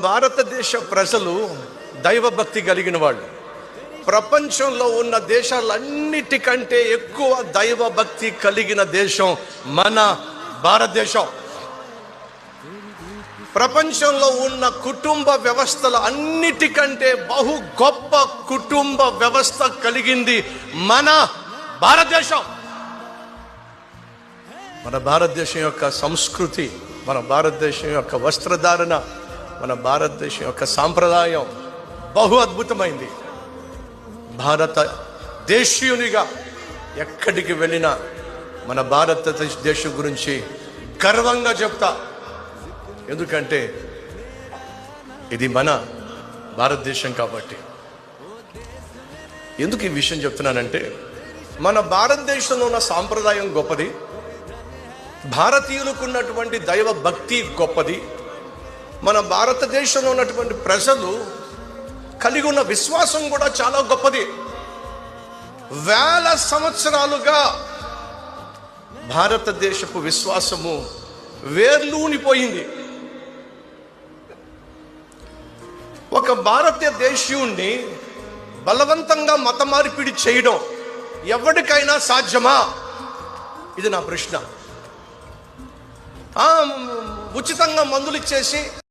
భారతదేశ ప్రజలు దైవభక్తి కలిగిన వాళ్ళు. ప్రపంచంలో ఉన్న దేశాలన్నిటికంటే ఎక్కువ దైవభక్తి కలిగిన దేశం మన భారతదేశం. ప్రపంచంలో ఉన్న కుటుంబ వ్యవస్థల అన్నిటికంటే బహు గొప్ప కుటుంబ వ్యవస్థ కలిగింది మన భారతదేశం. మన భారతదేశం యొక్క సంస్కృతి, మన భారతదేశం యొక్క వస్త్రధారణ, మన భారతదేశం యొక్క సాంప్రదాయం బహు అద్భుతమైంది. భారత దేశీయునిగా ఎక్కడికి వెళ్ళినా మన భారతదేశం గురించి గర్వంగా చెప్తా. ఎందుకంటే ఇది మన భారతదేశం కాబట్టి. ఎందుకు ఈ విషయం చెప్తున్నానంటే, మన భారతదేశంలో ఉన్న సాంప్రదాయం గొప్పది, భారతీయులకు ఉన్నటువంటి దైవ భక్తి గొప్పది, మన భారతదేశంలో ఉన్నటువంటి ప్రజలు కలిగి ఉన్న విశ్వాసం కూడా చాలా గొప్పది. వేల సంవత్సరాలుగా భారతదేశపు విశ్వాసము వేర్లూనిపోయింది. ఒక భారతదేశీయుణ్ణి బలవంతంగా మత మార్పిడి చేయడం ఎవరికైనా సాధ్యమా? ఇది నా ప్రశ్న. ఉచితంగా మందులు ఇచ్చేసి